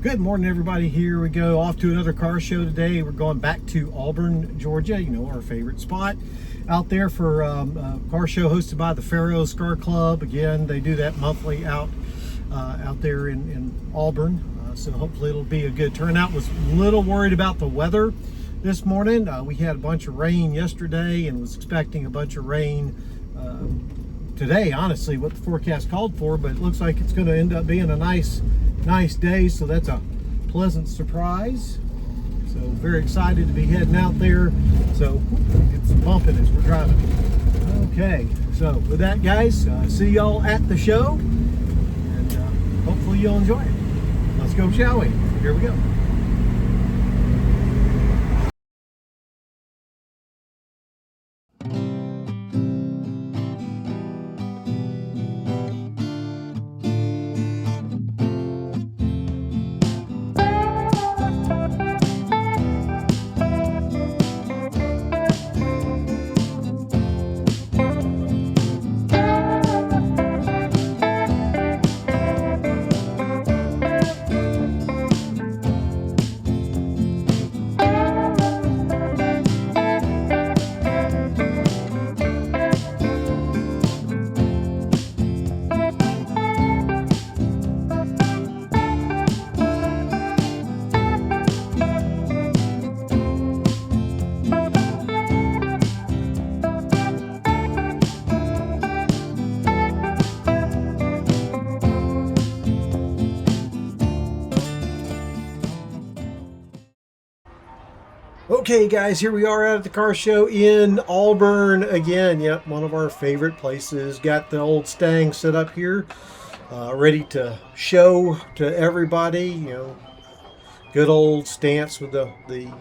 Good morning, everybody. Here we go, off to another car show today. We're going back to Auburn, Georgia, our favorite spot out there for a car show hosted by the Pharaohs Car Club. Again, they do that monthly out there in Auburn. So hopefully it'll be a good turnout. Was a little worried about the weather this morning. We had a bunch of rain yesterday and was expecting a bunch of rain today, honestly, what the forecast called for, but it looks like it's going to end up being a nice day, so that's a pleasant surprise. So very excited to be heading out there. So get some bumping as we're driving. Okay, so with that, guys, see y'all at the show, and hopefully you'll enjoy it. Let's go, shall we? Here we go. Okay, guys, here we are out at the car show in Auburn again. Yep, one of our favorite places. Got the old Stang set up here, ready to show to everybody. Good old stance with the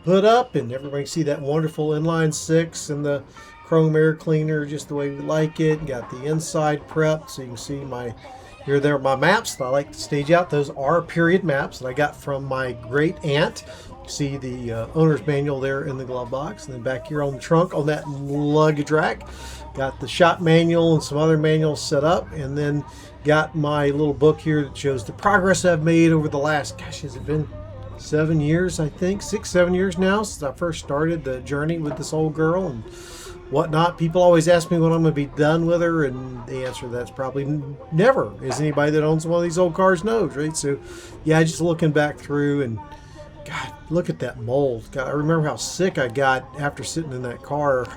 hood up, and everybody can see that wonderful inline six and the chrome air cleaner just the way we like it. Got the inside prepped, so you can see there are my maps that I like to stage out. Those are period maps that I got from my great aunt. See the owner's manual there in the glove box, and then back here on the trunk on that luggage rack, got the shop manual and some other manuals set up, and then got my little book here that shows the progress I've made over the last, gosh, has it been 7 years, I think, 6-7 years now since I first started the journey with this old girl and whatnot. People always ask me when I'm going to be done with her, and the answer to that's probably never, as anybody that owns one of these old cars knows, right? So yeah, just looking back through, and God, look at that mold. God, I remember how sick I got after sitting in that car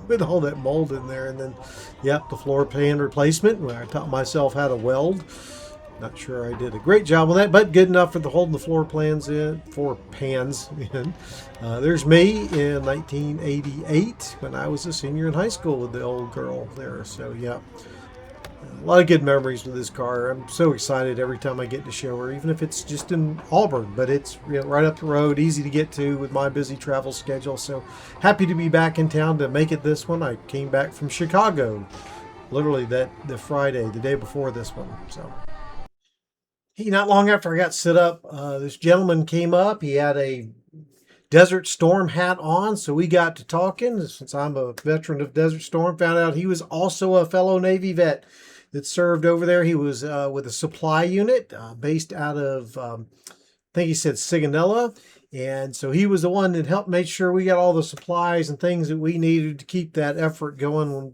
with all that mold in there. And then, yep, the floor pan replacement where I taught myself how to weld. Not sure I did a great job on that, but good enough for holding the floor pans in. There's me in 1988 when I was a senior in high school with the old girl there. So, yeah. A lot of good memories with this car. I'm so excited every time I get to show her, even if it's just in Auburn, but it's right up the road, easy to get to with my busy travel schedule. So happy to be back in town to make it this one. I came back from Chicago, literally the Friday, the day before this one. So not long after I got set up, this gentleman came up. He had a Desert Storm hat on, so we got to talking. Since I'm a veteran of Desert Storm, found out he was also a fellow Navy vet that served over there. He was with a supply unit based out of, I think he said Sigonella. And so he was the one that helped make sure we got all the supplies and things that we needed to keep that effort going when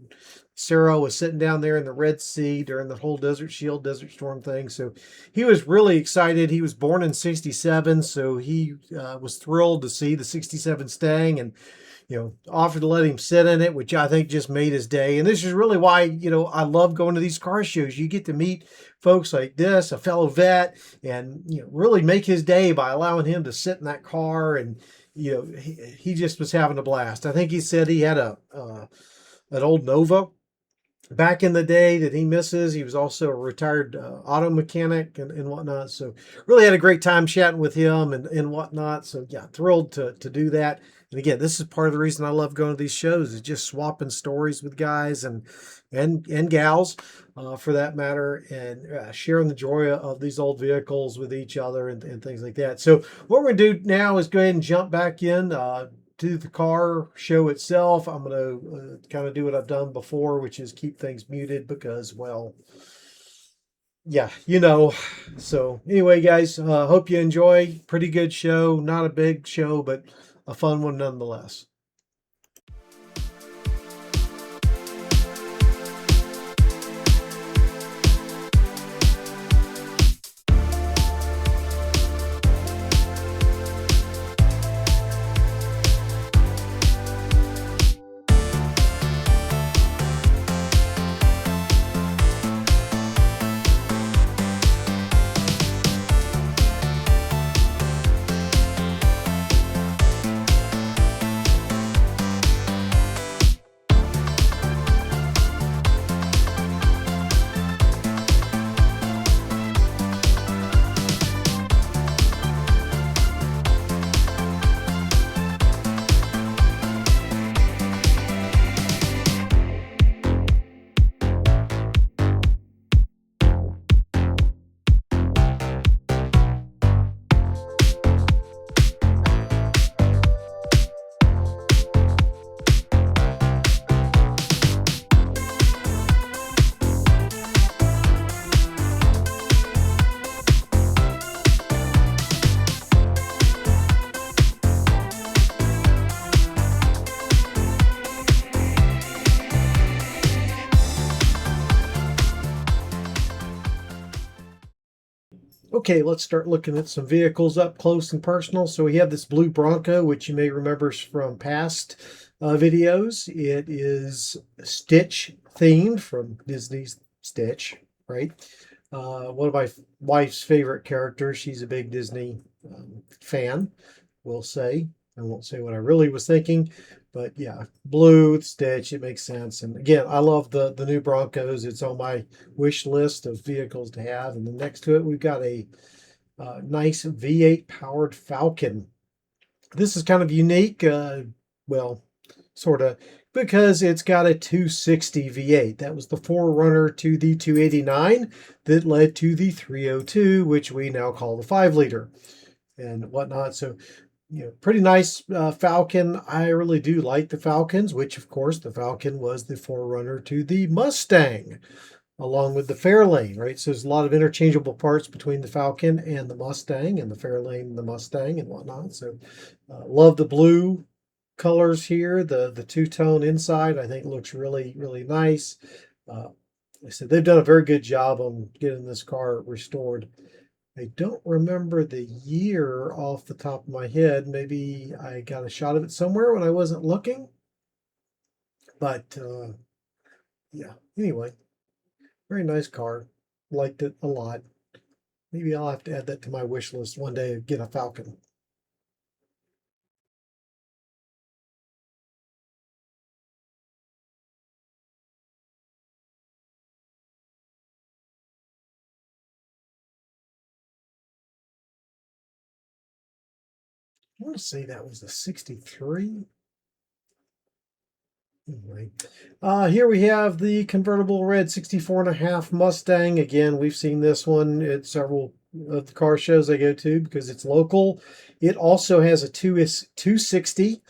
Sarah was sitting down there in the Red Sea during the whole Desert Shield, Desert Storm thing. So he was really excited. He was born in 67, so he was thrilled to see the 67 Stang, and offered to let him sit in it, which I think just made his day. And this is really why, I love going to these car shows. You get to meet folks like this, a fellow vet, and, really make his day by allowing him to sit in that car. And, he just was having a blast. I think he said he had an old Nova back in the day that he misses. He was also a retired auto mechanic and whatnot. So really had a great time chatting with him and whatnot. So yeah, thrilled to do that. And again, this is part of the reason I love going to these shows, is just swapping stories with guys and gals for that matter, and sharing the joy of these old vehicles with each other and things like that. So what we're going to do now is go ahead and jump back in to the car show itself. I'm going to kind of do what I've done before, which is keep things muted because, well, Yeah, So anyway, guys, hope you enjoy. Pretty good show. Not a big show, but a fun one nonetheless. Okay, let's start looking at some vehicles up close and personal. So we have this blue Bronco, which you may remember from past videos. It is Stitch themed from Disney's Stitch, right? One of my wife's favorite characters. She's a big Disney fan, we'll say. I won't say what I really was thinking, but yeah, blue Stitch, it makes sense. And again, I love the new Broncos. It's on my wish list of vehicles to have. And then next to it, we've got a nice V8 powered Falcon. This is kind of unique, well, sort of, because it's got a 260 V8. That was the forerunner to the 289 that led to the 302, which we now call the 5-liter and whatnot. So, pretty nice Falcon. I really do like the Falcons, which, of course, the Falcon was the forerunner to the Mustang, along with the Fairlane, right? So there's a lot of interchangeable parts between the Falcon and the Mustang, and the Fairlane and the Mustang and whatnot. So love the blue colors here. The two-tone inside, I think, looks really, really nice. Like I said, they've done a very good job on getting this car restored. I don't remember the year off the top of my head. Maybe I got a shot of it somewhere when I wasn't looking. But yeah, anyway, very nice car. Liked it a lot. Maybe I'll have to add that to my wish list one day, get a Falcon. I want to say that was a 63. Anyway, here we have the convertible red 64.5 Mustang. Again, we've seen this one at several of the car shows I go to because it's local. It also has a 260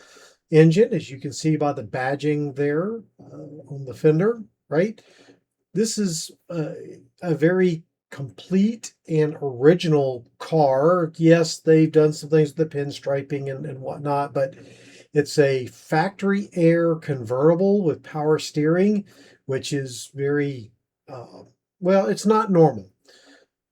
engine, as you can see by the badging there on the fender, right? This is a very complete and original car. Yes, they've done some things with the pinstriping and whatnot, but it's a factory air convertible with power steering, which is very, well, it's not normal.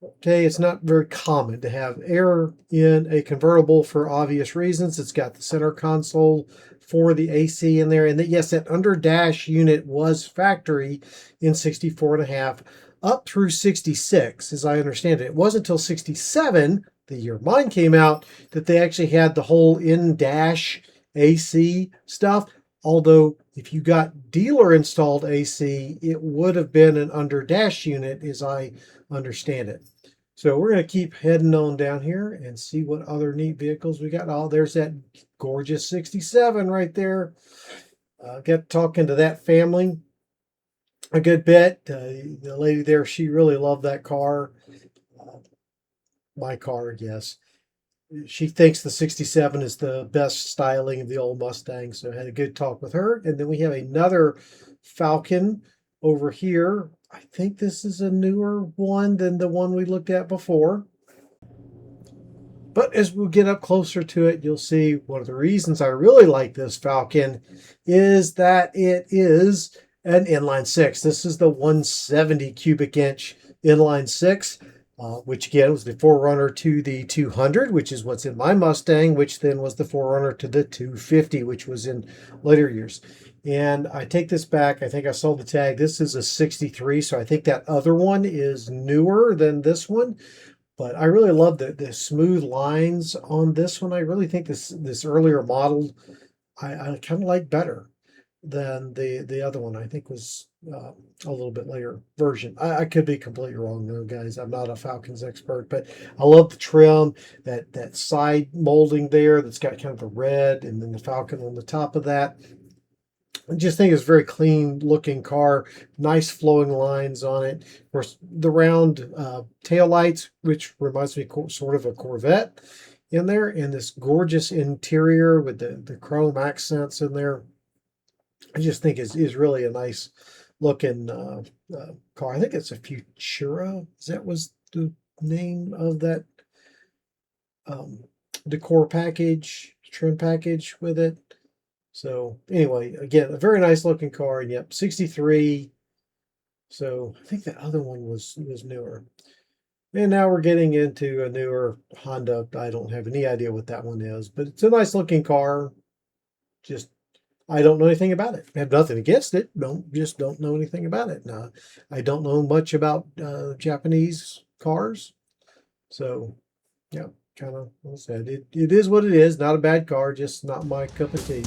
Okay, it's not very common to have air in a convertible for obvious reasons. It's got the center console for the AC in there. And that, yes, that under dash unit was factory in 64.5 up through 66, as I understand it. It wasn't until 67, the year mine came out, that they actually had the whole in dash AC stuff. Although if you got dealer installed AC, it would have been an under dash unit, as I understand it. So we're going to keep heading on down here and see what other neat vehicles we got. Oh, there's that gorgeous 67 right there. Got talking to that family a good bit. The lady there, she really loved that car. My car, yes. She thinks the 67 is the best styling of the old Mustang. So I had a good talk with her. And then we have another Falcon over here. I think this is a newer one than the one we looked at before. But as we get up closer to it, you'll see one of the reasons I really like this Falcon is that it is an inline six. This is the 170 cubic inch inline six, which again was the forerunner to the 200, which is what's in my Mustang, which then was the forerunner to the 250, which was in later years. And I take this back. I think I sold the tag. This is a 63, so I think that other one is newer than this one. But I really love the smooth lines on this one. I really think this earlier model I kind of like better than the other one. I think was a little bit later version. I could be completely wrong though, guys. I'm not a Falcons expert, but I love the trim, that side molding there that's got kind of the red and then the Falcon on the top of that. I just think it's a very clean looking car, nice flowing lines on it. Of course, the round tail lights, which reminds me sort of a Corvette in there, and this gorgeous interior with the chrome accents in there. I just think is really a nice looking car. I think it's a Futura. That was the name of that decor package, trim package with it. So anyway, again, a very nice looking car, and yep, 63. So I think the other one was newer. And now we're getting into a newer Honda. I don't have any idea what that one is, but it's a nice looking car. Just I don't know anything about it. I have nothing against it. Just don't know anything about it. Now, I don't know much about Japanese cars. So yeah, kind of like I said, it is what it is. Not a bad car, just not my cup of tea.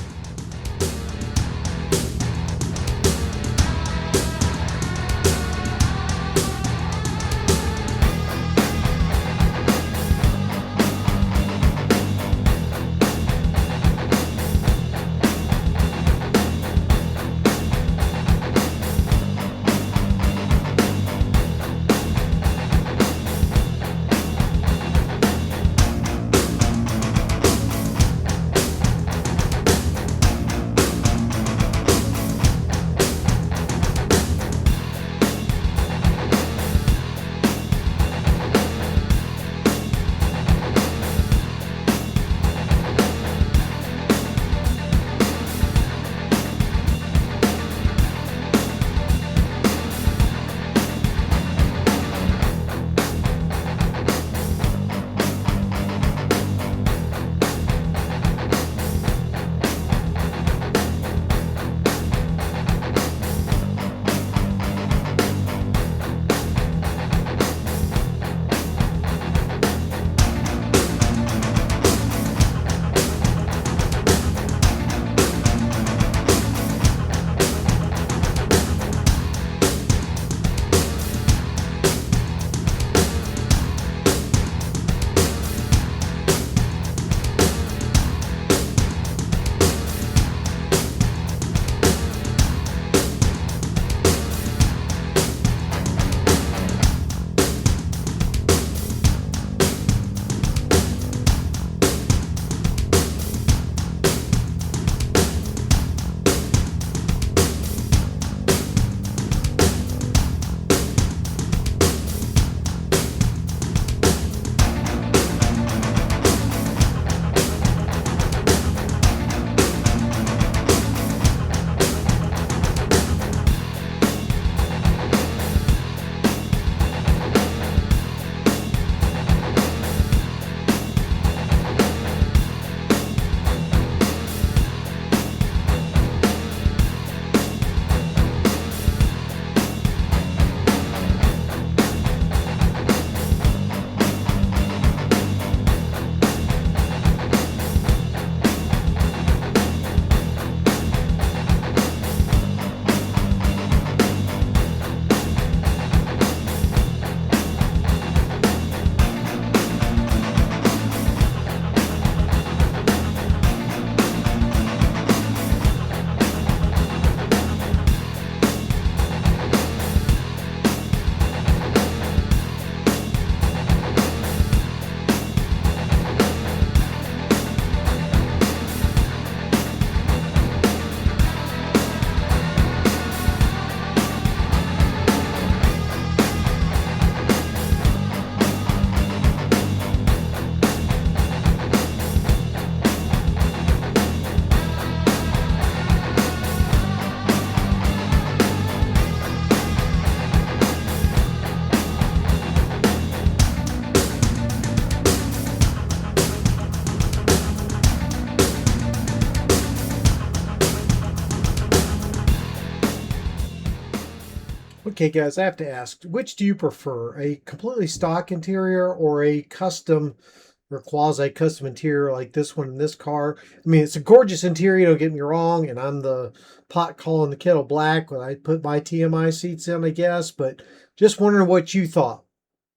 Okay, guys, I have to ask, which do you prefer, a completely stock interior or a custom or quasi-custom interior like this one in this car? I mean, it's a gorgeous interior, don't get me wrong, and I'm the pot calling the kettle black when I put my TMI seats in, I guess, but just wondering what you thought.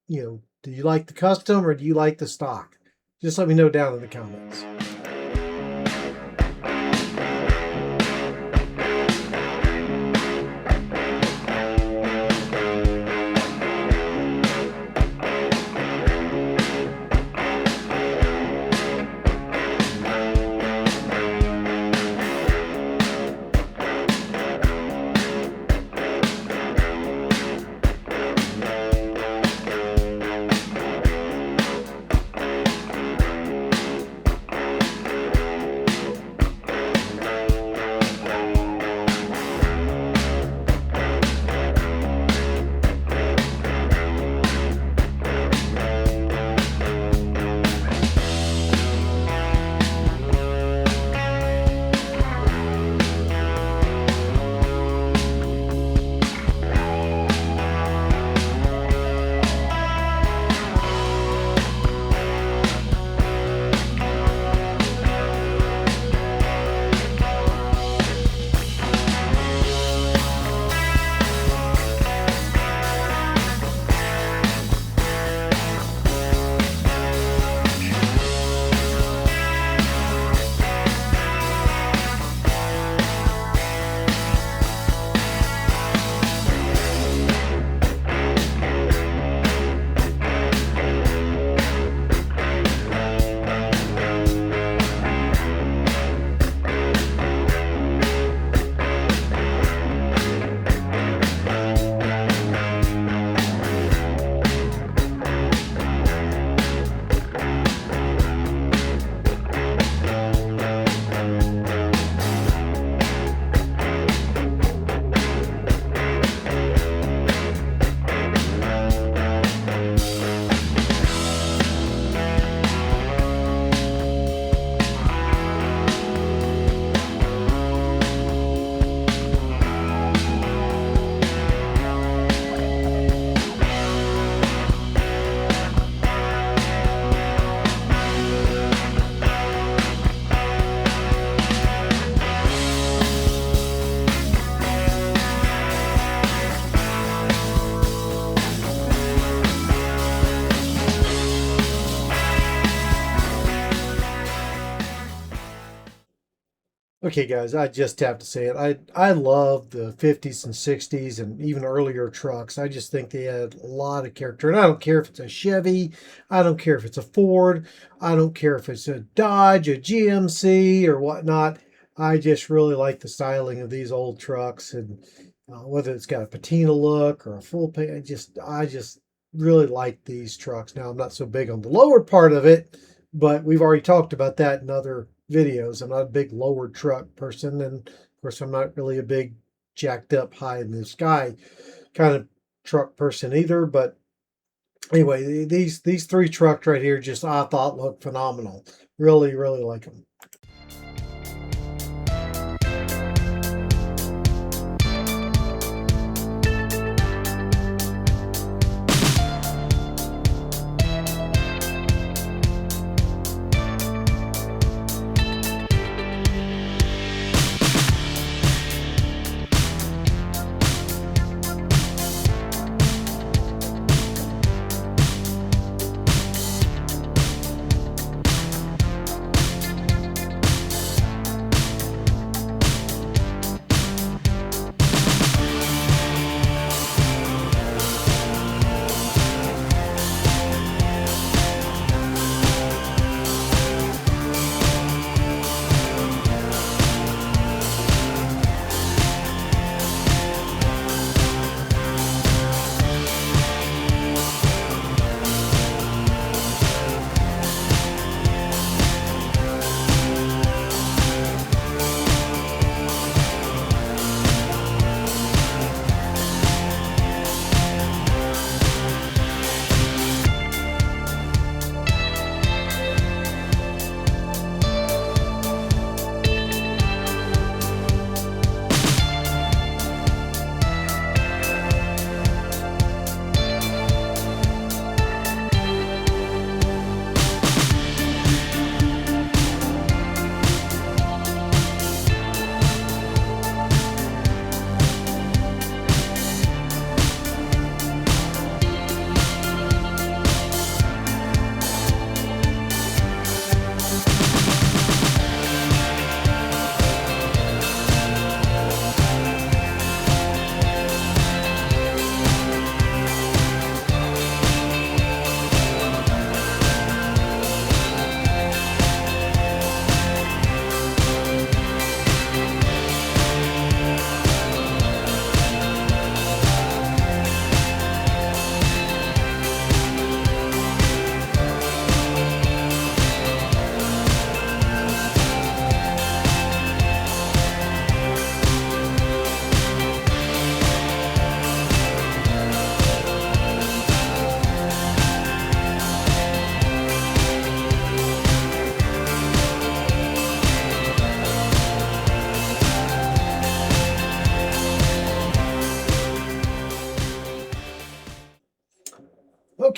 Do you like the custom or do you like the stock? Just let me know down in the comments. Okay, guys, I just have to say it. I love the 50s and 60s and even earlier trucks. I just think they had a lot of character. And I don't care if it's a Chevy, I don't care if it's a Ford, I don't care if it's a Dodge, a GMC, or whatnot. I just really like the styling of these old trucks, and whether it's got a patina look or a full paint, I just really like these trucks. Now, I'm not so big on the lower part of it, but we've already talked about that in other videos. I'm not a big lower truck person, and of course, I'm not really a big jacked up high in the sky kind of truck person either. But anyway, these three trucks right here just I thought looked phenomenal. Really, really like them.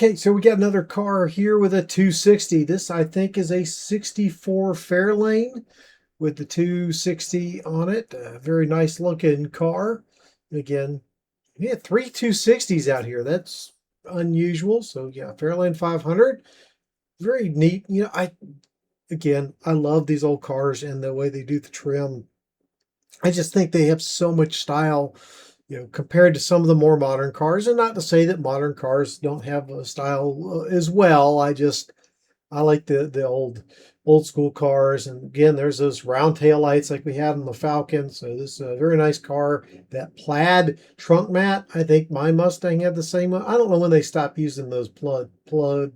Okay, so we got another car here with a 260. This, I think, is a 64 Fairlane with the 260 on it. A very nice looking car. Again, we had three 260s out here. That's unusual. So yeah, Fairlane 500. Very neat. You know, I love these old cars and the way they do the trim. I just think they have so much style, compared to some of the more modern cars. And not to say that modern cars don't have a style as well. I like the old school cars. And again, there's those round tail lights like we had on the Falcon. So this is a very nice car. That plaid trunk mat, I think my Mustang had the same. I don't know when they stopped using those plaid trunk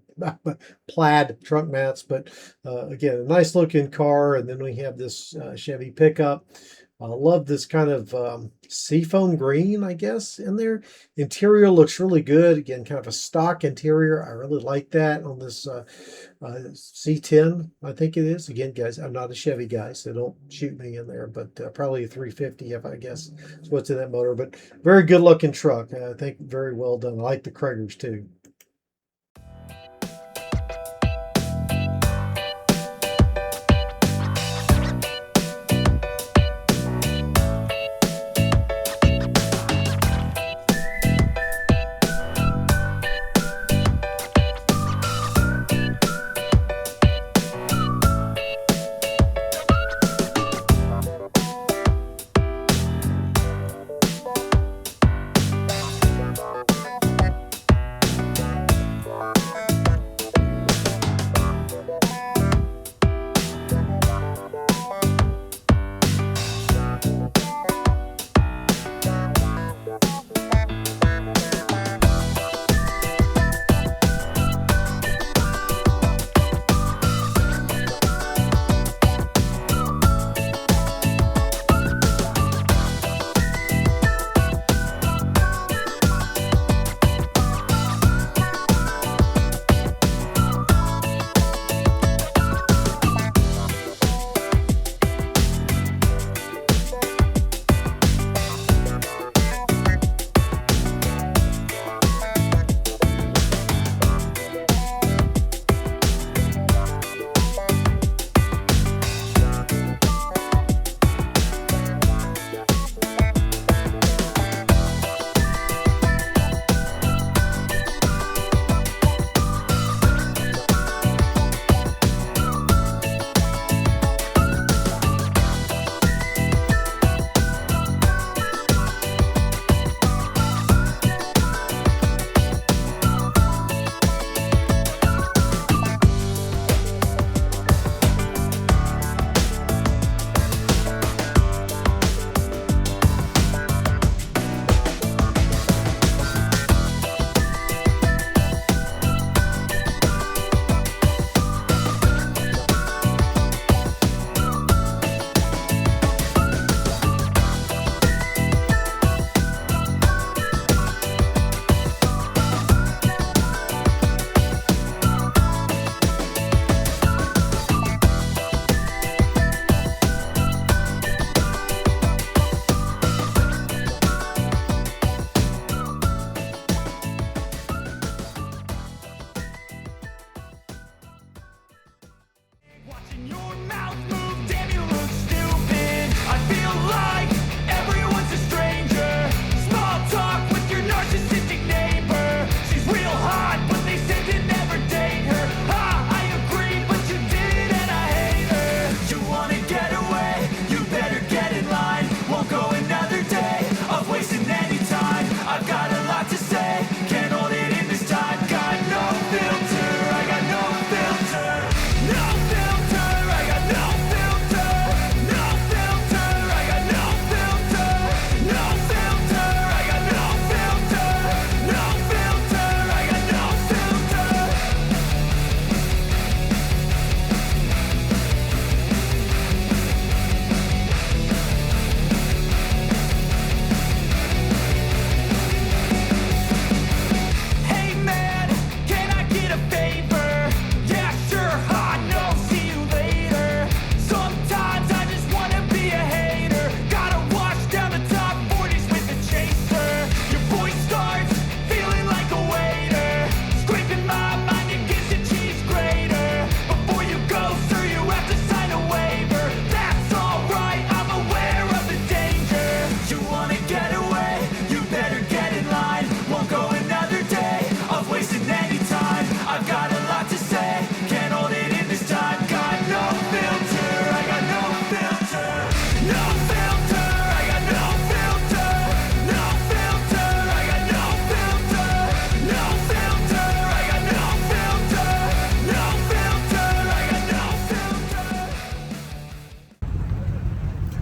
mats, but again, a nice looking car. And then we have this Chevy pickup. I love this kind of seafoam green, I guess, in there. Interior looks really good. Again, kind of a stock interior. I really like that on this C10, I think it is. Again, guys, I'm not a Chevy guy, so don't shoot me in there, but probably a 350, if I guess is what's in that motor. But very good looking truck. I think very well done. I like the Kragers too.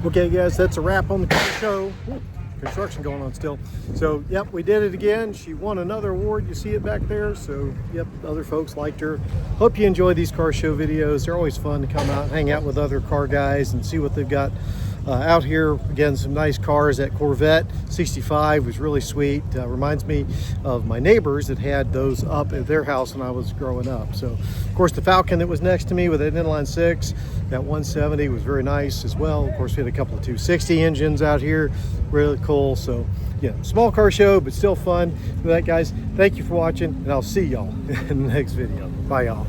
Okay, guys, that's a wrap on the car show. Ooh, construction going on still. So, yep, we did it again. She won another award. You see it back there. So, yep, other folks liked her. Hope you enjoy these car show videos. They're always fun to come out, hang out with other car guys and see what they've got out here. Again, some nice cars. That Corvette 65 was really sweet. Reminds me of my neighbors that had those up at their house when I was growing up. So, of course, the Falcon that was next to me with an inline 6, that 170 was very nice as well. Of course, we had a couple of 260 engines out here. Really cool. So, yeah, small car show, but still fun. With that, guys, thank you for watching, and I'll see y'all in the next video. Bye, y'all.